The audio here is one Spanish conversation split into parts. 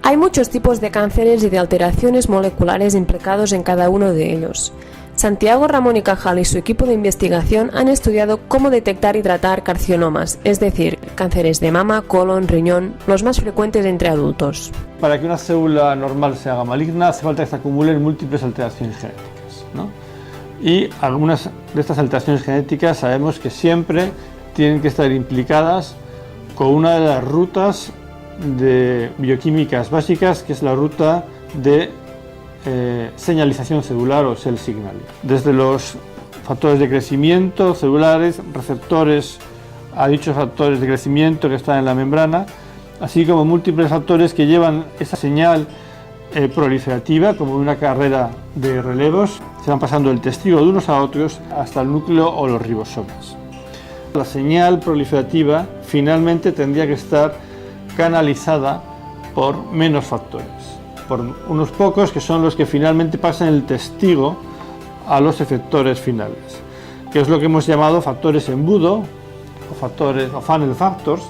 Hay muchos tipos de cánceres y de alteraciones moleculares implicados en cada uno de ellos. Santiago Ramón y Cajal y su equipo de investigación han estudiado cómo detectar y tratar carcinomas, es decir, cánceres de mama, colon, riñón, los más frecuentes entre adultos. Para que una célula normal se haga maligna hace falta que se acumulen múltiples alteraciones genéticas, ¿no? Y algunas de estas alteraciones genéticas sabemos que siempre tienen que estar implicadas con una de las rutas de bioquímicas básicas, que es la ruta de señalización celular o cell signaling. Desde los factores de crecimiento celulares, receptores a dichos factores de crecimiento que están en la membrana, así como múltiples factores que llevan esa señal proliferativa, como una carrera de relevos, se van pasando el testigo de unos a otros hasta el núcleo o los ribosomas. La señal proliferativa finalmente tendría que estar canalizada por menos factores, por unos pocos que son los que finalmente pasan el testigo a los efectores finales, que es lo que hemos llamado factores embudo o funnel factors,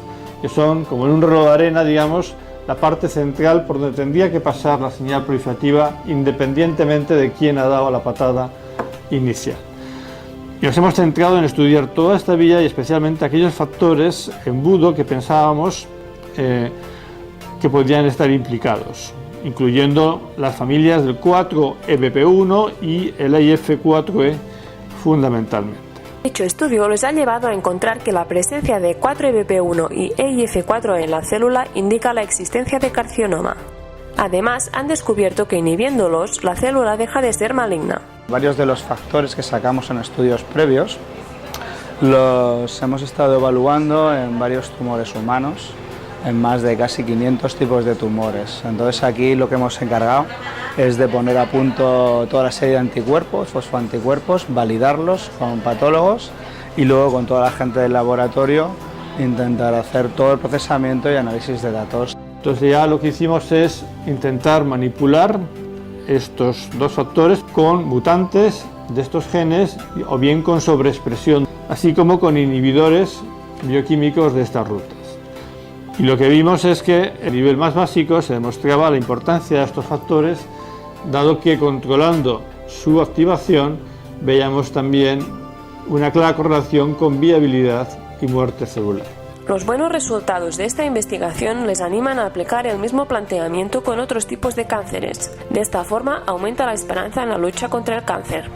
que son como en un reloj de arena, digamos, la parte central por donde tendría que pasar la señal proliferativa independientemente de quién ha dado la patada inicial. Y nos hemos centrado en estudiar toda esta vía y especialmente aquellos factores embudo que pensábamos que podrían estar implicados, incluyendo las familias del 4-EBP1 y el EIF4E fundamentalmente. Dicho estudio les ha llevado a encontrar que la presencia de 4-EBP1 y EIF4E en la célula indica la existencia de carcinoma. Además, han descubierto que inhibiéndolos, la célula deja de ser maligna. Varios de los factores que sacamos en estudios previos los hemos estado evaluando en varios tumores humanos, en más de casi 500 tipos de tumores. Entonces aquí lo que hemos encargado es de poner a punto toda la serie de anticuerpos, fosfoanticuerpos, validarlos con patólogos y luego con toda la gente del laboratorio intentar hacer todo el procesamiento y análisis de datos. Entonces ya lo que hicimos es intentar manipular estos dos factores con mutantes de estos genes o bien con sobreexpresión, así como con inhibidores bioquímicos de estas rutas. Y lo que vimos es que a nivel más básico se demostraba la importancia de estos factores, dado que controlando su activación veíamos también una clara correlación con viabilidad y muerte celular. Los buenos resultados de esta investigación les animan a aplicar el mismo planteamiento con otros tipos de cánceres. De esta forma aumenta la esperanza en la lucha contra el cáncer.